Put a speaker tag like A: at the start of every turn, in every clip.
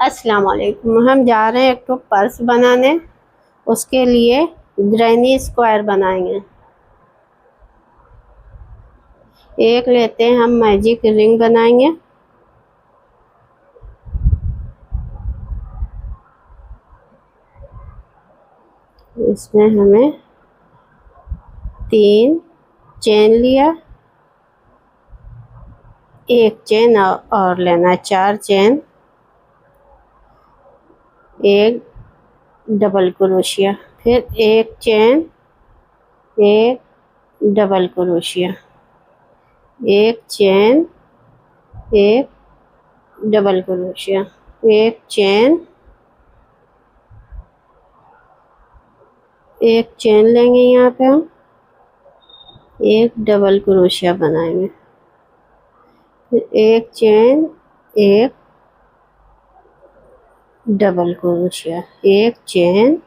A: अस्सलाम वालेकुम। हम जा रहे हैं एक तो पर्स बनाने। उसके लिए ग्रैनी स्क्वायर बनाएंगे। एक लेते हैं, हम मैजिक रिंग बनाएंगे। इसमें हमें 3 चेन लिया, एक चेन और लेना, 4 चेन, एक डबल क्रोशिया, फिर एक चेन, एक डबल क्रोशिया, एक चेन, एक डबल क्रोशिया, एक चेन, एक चेन लेंगे। यहाँ पे हम एक डबल क्रोशिया बनाएंगे, फिर एक चेन, एक डबल क्रोशिया, एक चेन,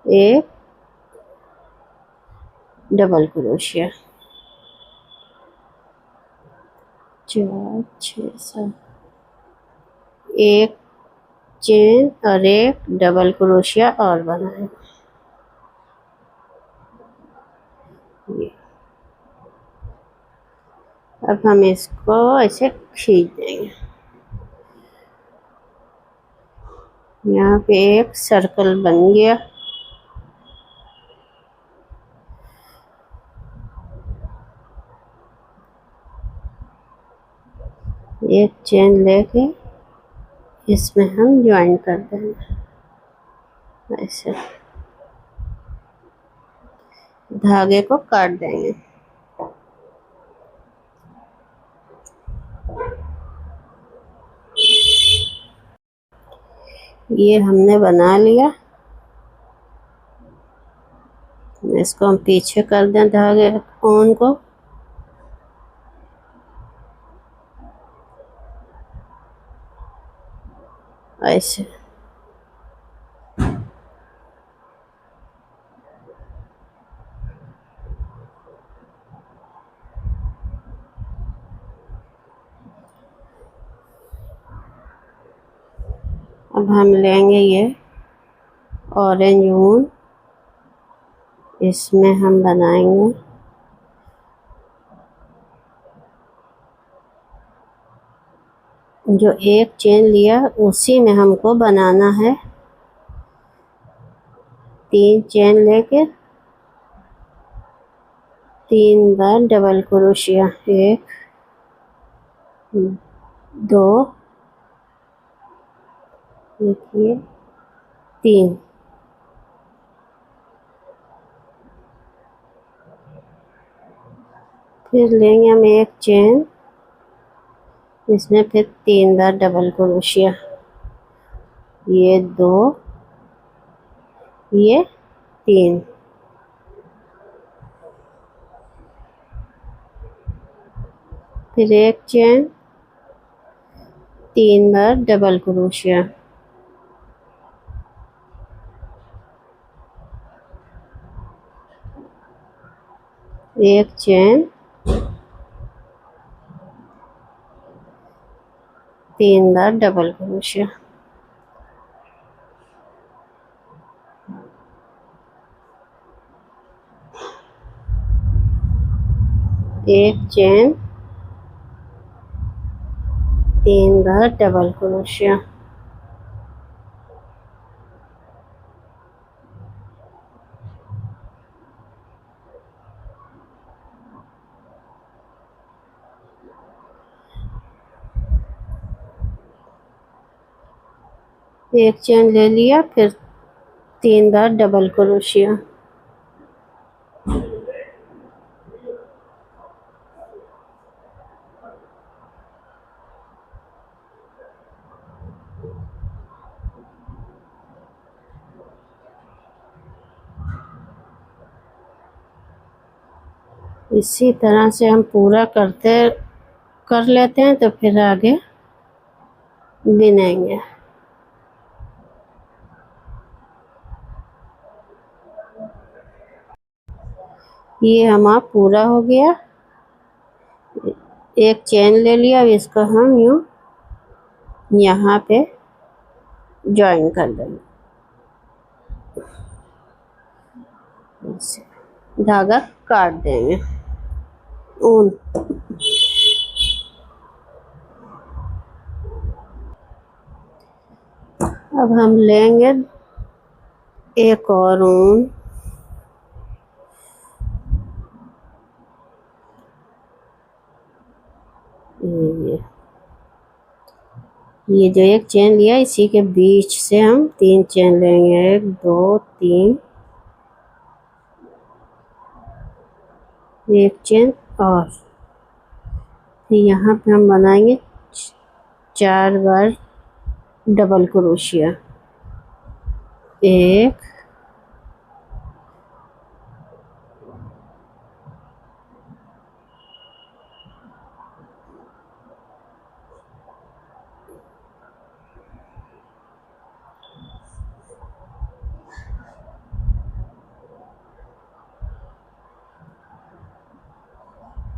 A: एक डबल क्रोशिया, 4 6 7, एक चेन और एक डबल क्रोशिया और बनाएंगे। ये अब हम इसको ऐसे खींच देंगे। यहाँ पे एक सर्कल बन गया। एक चेन लेके इसमें हम ज्वाइन कर देंगे, ऐसे धागे को काट देंगे। ये हमने बना लिया। इसको हम पीछे कर दें धागे ऊन को। ऐसे अब हम लेंगे ये ऑरेंज ऊन, इसमें हम बनाएंगे जो एक चेन लिया उसी में हमको बनाना है 3 चेन लेके 3 बार डबल क्रोशिया, 1 2, देखिए 3। फिर लेंगे हम एक चेन, इसमें फिर 3 बार डबल क्रोशिया, ये 2, ये 3, फिर एक चेन, 3 बार डबल क्रोशिया, एक चेन, 3 बार डबल क्रोशिया, एक चेन, 3 बार डबल क्रोशिया, एक चेन ले लिया, फिर 3 बार डबल क्रोशिया, इसी तरह से हम पूरा कर लेते हैं, तो फिर आगे बिनेंगे। ये हमारा पूरा हो गया। एक चेन ले लिया, अब इसको हम यूँ यहाँ पे ज्वाइन कर देंगे। धागा काट देंगे। ऊन अब हम लेंगे एक और ऊन, ये जो एक चेन लिया इसी के बीच से हम 3 चेन लेंगे, 1 2 3, एक चेन और फिर यहाँ पे हम बनाएंगे 4 बार डबल क्रोशिया। 1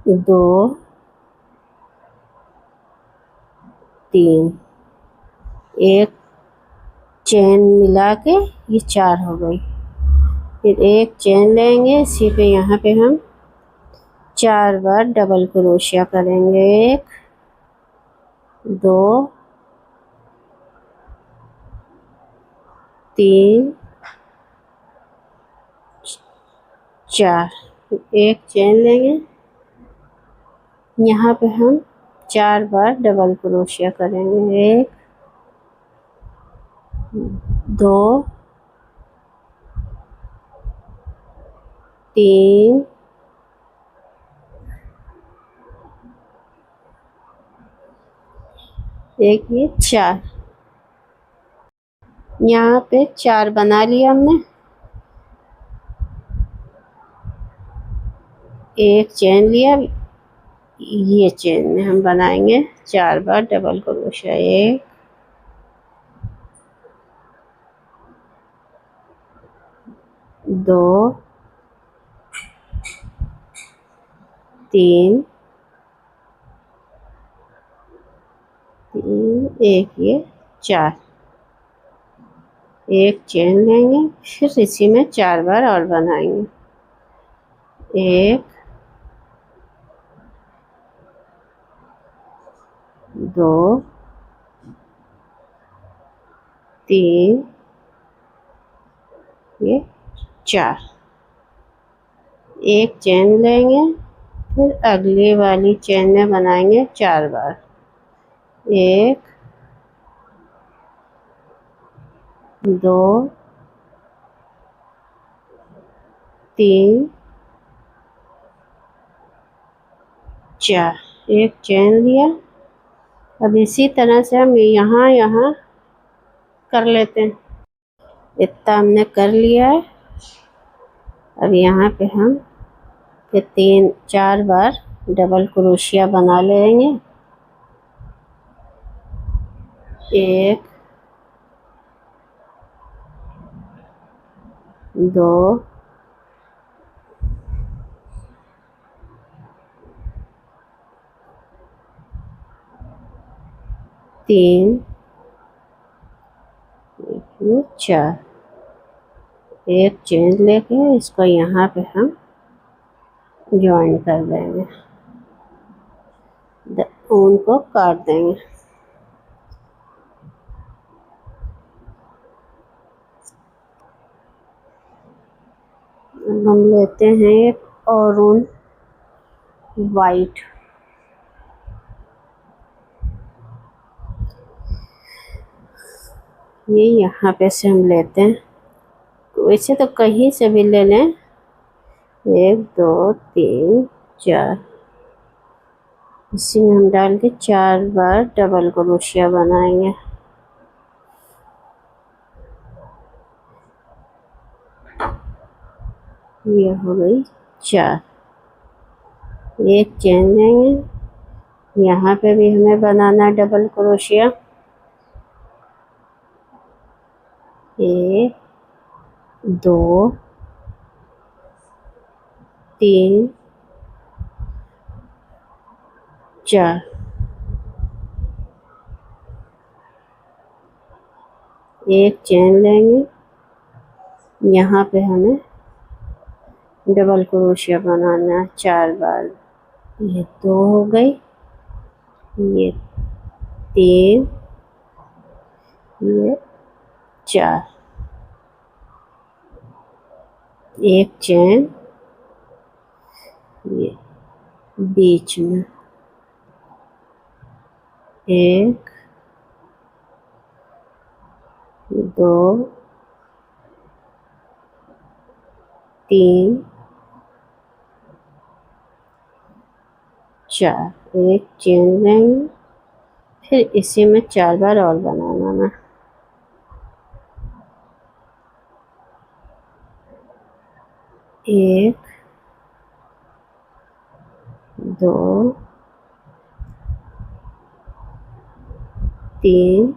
A: 2 3, एक चेन मिला के ये 4 हो गई। फिर एक चेन लेंगे, इसी पे यहाँ पे हम 4 बार डबल क्रोशिया करेंगे। 1 2 3 4, फिर एक चेन लेंगे, यहाँ पे हम 4 बार डबल क्रोशिया करेंगे। 1 2 3 एक, ये 4, यहाँ पे 4 बना लिया हमने। एक चेन लिया, ये चेन में हम बनाएंगे 4 बार डबल क्रोशिया। 1 2 3 एक, ये 4, एक चेन लेंगे, फिर इसी में 4 बार और बनाएंगे। 1 2 3, ये 4, एक चेन लेंगे, फिर अगली वाली चेन में बनाएंगे 4 बार। 1 2 3 4, एक चेन लिया। अब इसी तरह से हम यहाँ कर लेते हैं। इतना हमने कर लिया है। अब यहाँ पे हम फिर 3-4 बार डबल क्रोशिया बना लेंगे। 1 2 3 4, एक चेन लेके इसको यहाँ पे हम ज्वाइन कर देंगे, ऊन को काट देंगे। हम लेते हैं एक और ऊन वाइट, ये यहाँ पे से हम लेते हैं, वैसे तो कहीं से भी ले लें। 1 2 3 4, इसी में हम डाल के 4 बार डबल क्रोशिया बनाएंगे। ये हो गई 4, एक चेन लेंगे, यहाँ पे भी हमें बनाना डबल क्रोशिया। 1 2 3 4, एक चेन लेंगे, यहाँ पे हमें डबल क्रोशिया बनाना है 4 बार। ये 2 हो गई, ये 3, ये 4, एक चेन ये बीच में, 1 2 3 4, एक चेन लेंगे, फिर इसी में 4 बार और बनाना है। एक, 2 3,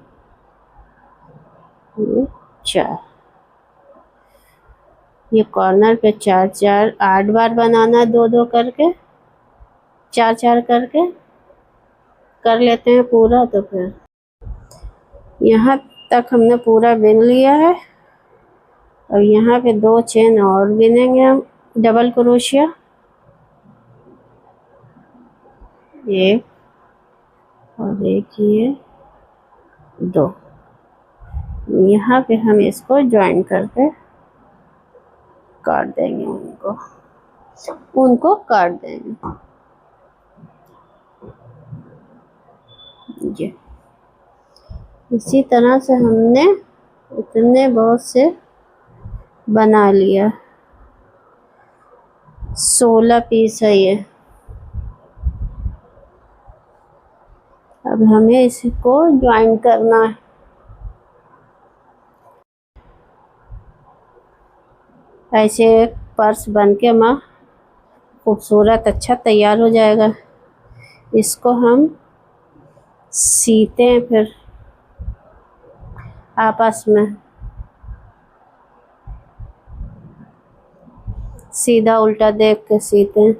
A: ये 4, ये कॉर्नर पे 4 4 8 बार बनाना है, 2 2 करके, 4 4 करके कर लेते हैं पूरा। तो फिर यहाँ तक हमने पूरा बिन लिया है। अब यहाँ पे 2 चेन और बिनेंगे हम डबल क्रोशिया, 1 और एक ये 2। यहाँ पे हम इसको ज्वाइन करके काट देंगे, उनको काट देंगे। ये इसी तरह से हमने इतने बहुत से बना लिया। 16 पीस है ये। अब हमें इसको ज्वाइन करना है। ऐसे एक पर्स बन के माँ खूबसूरत अच्छा तैयार हो जाएगा। इसको हम सीते हैं फिर आपस में, सीधा उल्टा देख के सीते हैं।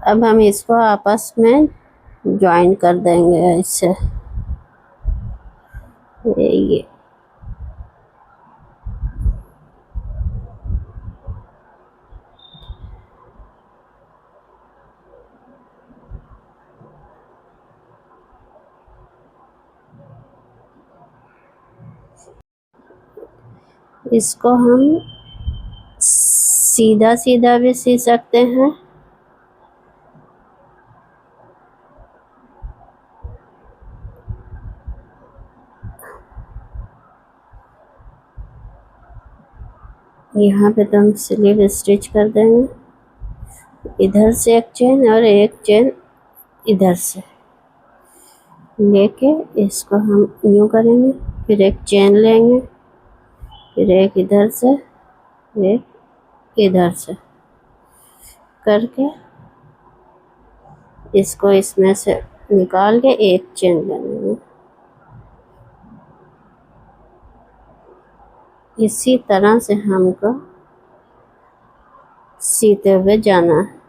A: अब हम इसको आपस में ज्वाइन कर देंगे ऐसे। ये इसको हम सीधा सीधा भी सी सकते हैं, यहाँ पे तो हम स्लीव स्टिच कर देंगे। इधर से एक चेन और एक चेन इधर से लेके इसको हम यूँ करेंगे, फिर एक चेन लेंगे, फिर एक इधर से एक इधर से करके इसको इसमें से निकाल के एक चेन लेंगे। इसी तरह से हमको सीते हुए जाना है।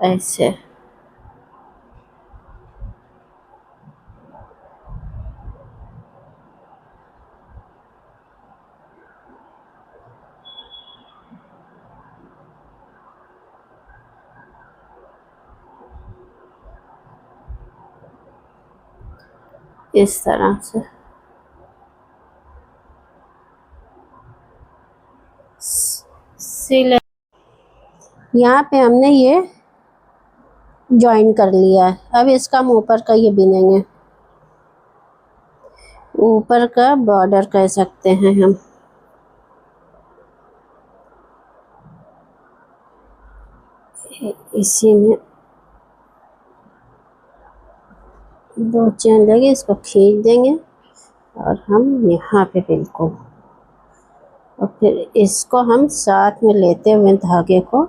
A: ऐसे इस तरह से सिले। यहाँ पे हमने ये ज्वाइन कर लिया है। अब इसका हम ऊपर का ये बिनेंगे, ऊपर का बॉर्डर कह सकते हैं हम। इसी में 2 चेन लेंगे, इसको खींच देंगे और हम यहाँ पे बिल्कुल, और फिर इसको हम साथ में लेते हुए धागे को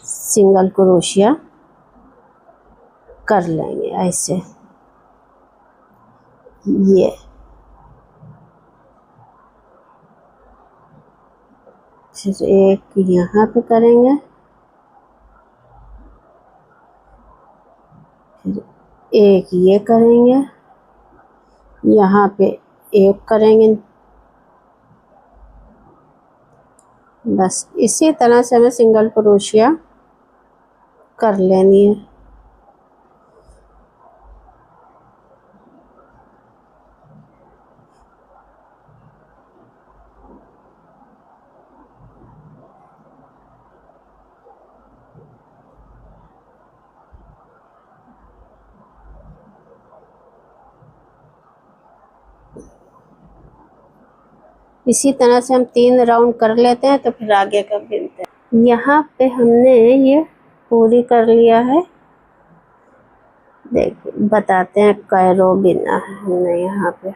A: सिंगल क्रोशिया कर लेंगे ऐसे। ये फिर एक यहाँ पे करेंगे, फिर एक ये करेंगे, यहाँ पे एक करेंगे। बस इसी तरह से हमें सिंगल क्रोशिया कर लेनी है। इसी तरह से हम 3 राउंड कर लेते हैं तो फिर आगे का बिनते हैं। यहाँ पे हमने ये पूरी कर लिया है। देखिए बताते हैं कै रो बिना है हमने यहाँ पे।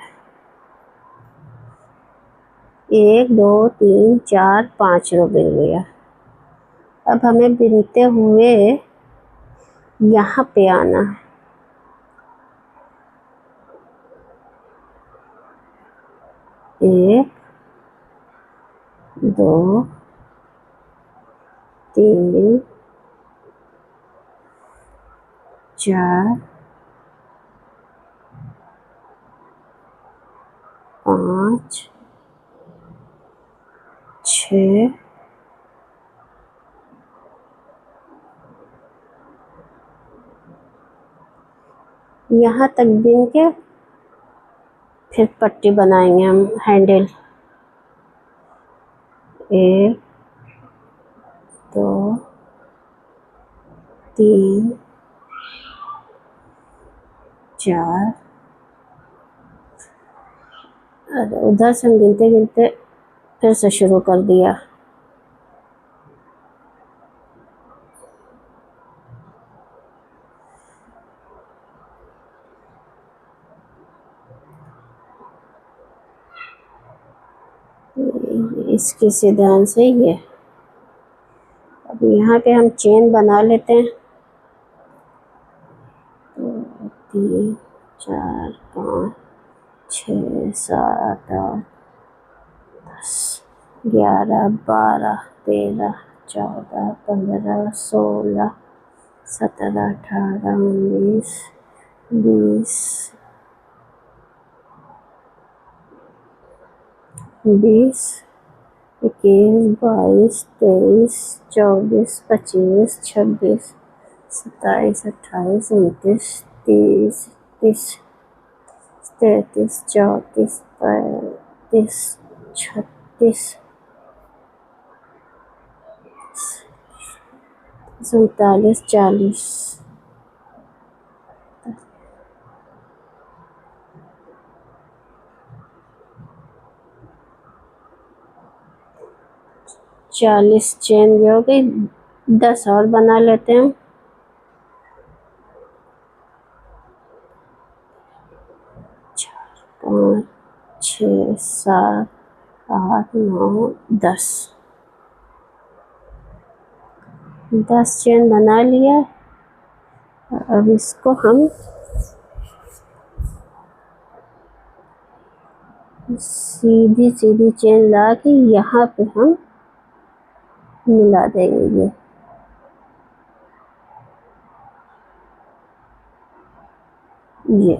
A: 1 2 3 4 5 रो बिन लिया। अब हमें बिनते हुए यहाँ पे आना है। 1 2 3 4 5 6 यहाँ तक बिन के फिर पट्टी बनाएंगे हम हैंडल। 1 2 3 4। अरे उधर से हम गिनते गिनते फिर से शुरू कर दिया। इसके से ध्यान से ये। अब यहाँ पे हम चेन बना लेते हैं। 2 3 4 5 6 7 8 10 11 12 13 14 15 16 17 18 19 20 21 22 23 24 25 26 27 28 29 30 31 33 34 35 36 37 40 40 चेन जो हो गई। 10 और बना लेते हैं। 4 5 6 7 8 9 10। 10 चेन बना लिया। अब इसको हम सीधी सीधी चेन ला के यहाँ पे हम मिला देंगे। ये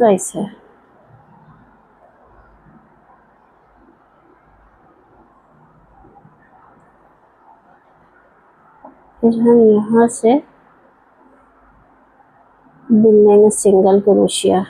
A: ऐसे। फिर हम यहाँ से बिन लेंगे सिंगल क्रोशिया।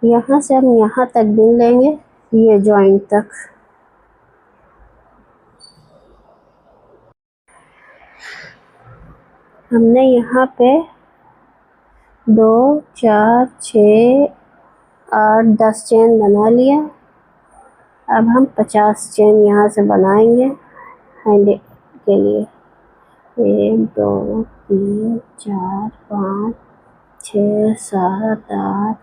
A: यहाँ से हम यहाँ तक बिन लेंगे, ये जॉइंट तक। हमने यहाँ पे 2 4 6 8 10 चेन बना लिया। अब हम 50 चेन यहाँ से बनाएंगे हैंडल के लिए। 1 2 3 4 5 6 7 8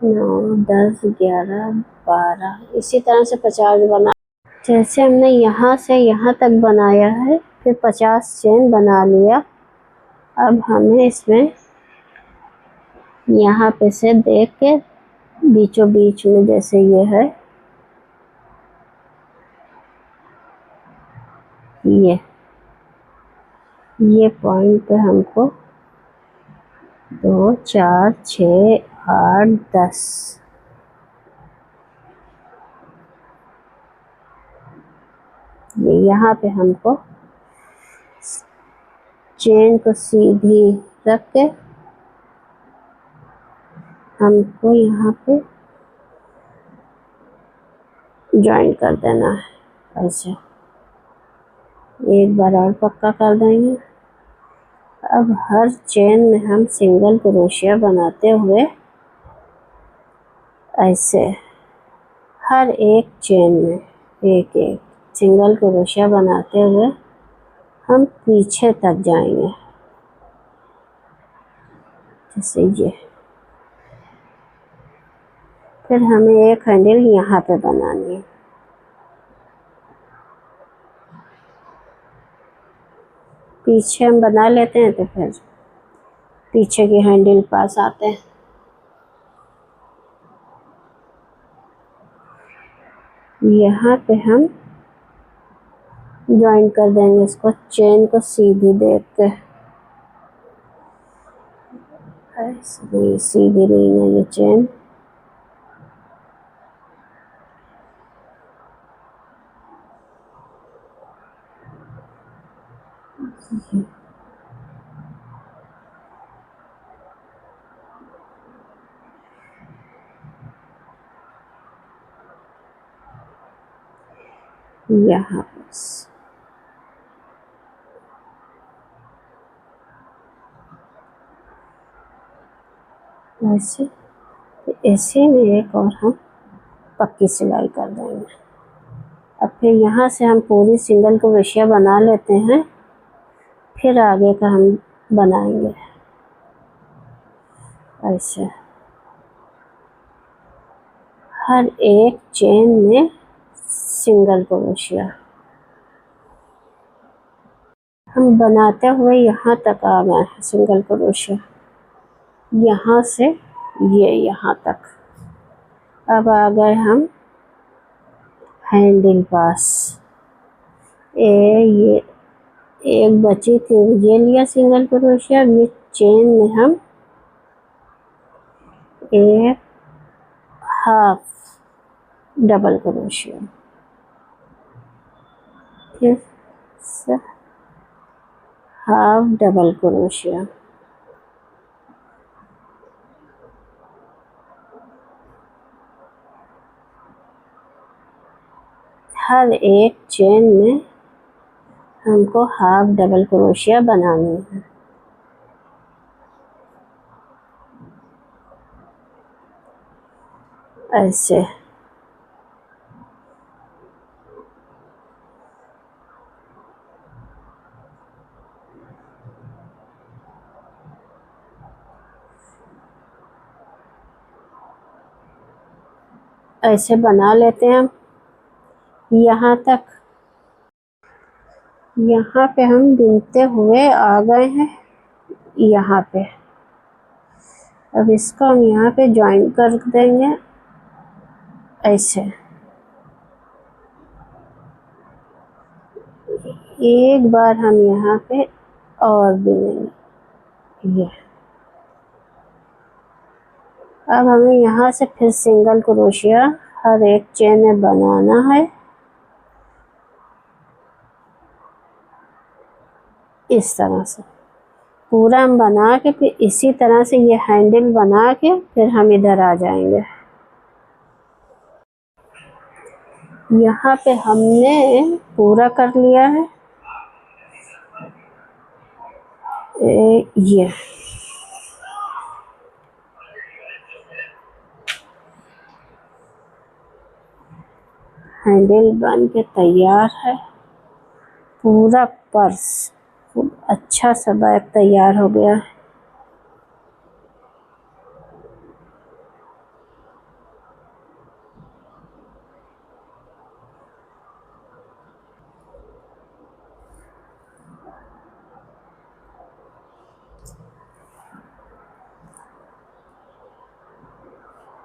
A: 9 10 11 12, इसी तरह से 50 बना। जैसे हमने यहाँ से यहाँ तक बनाया है, फिर 50 चेन बना लिया। अब हमें इसमें यहाँ पे से देख के बीचों बीच में, जैसे ये है, ये पॉइंट पे हमको 2 4 6 8 10 ये यहाँ पे हमको चेन को सीधी रख के हमको यहाँ पे ज्वाइन कर देना है। ऐसे एक बार और पक्का कर देंगे। अब हर चेन में हम सिंगल क्रोशिया बनाते हुए ऐसे हर एक चेन में एक एक सिंगल क्रोशिया बनाते हुए हम पीछे तक जाएंगे, जैसे ये। फिर हमें एक हैंडल यहाँ पे बनानी है। पीछे हम बना लेते हैं तो फिर पीछे के हैंडल पास आते हैं। यहाँ पे हम ज्वाइन कर देंगे इसको, चेन को सीधी देख के। सीधी नहीं है ये चेन, यहाँ बस ऐसे। इसी में एक और हम पक्की सिलाई कर देंगे। अब फिर यहाँ से हम पूरी सिंगल क्रोशिया बना लेते हैं, फिर आगे का हम बनाएंगे ऐसे। हर एक चेन में सिंगल क्रोशिया हम बनाते हुए यहाँ तक आ गए हैं। सिंगल क्रोशिया यहाँ से ये यहाँ तक। अब आ गए हम हैंडल पास। ये एक बची थी, ये लिया सिंगल क्रोशिया। ये चेन में हम एक हाफ डबल क्रोशिया, फिर से हाफ डबल क्रोशिया, हर एक चेन में हमको हाफ डबल क्रोशिया बनानी है। ऐसे ऐसे बना लेते हैं हम यहाँ तक। यहाँ पे हम बुनते हुए आ गए हैं यहाँ पे। अब इसको हम यहाँ पे ज्वाइन कर देंगे ऐसे। एक बार हम यहाँ पे और बुनेंगे ये। अब हमें यहाँ से फिर सिंगल क्रोशिया हर एक चेन में बनाना है इस तरह से। पूरा हम बना के फिर इसी तरह से ये हैंडल बना के फिर हम इधर आ जाएंगे। यहाँ पे हमने पूरा कर लिया है। ये हैंडल बन के तैयार है। पूरा पर्स अच्छा सा बैग तैयार हो गया है।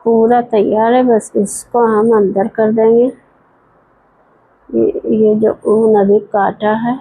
A: पूरा तैयार है, बस इसको हम अंदर कर देंगे। ये जो ऊन अभी काटा है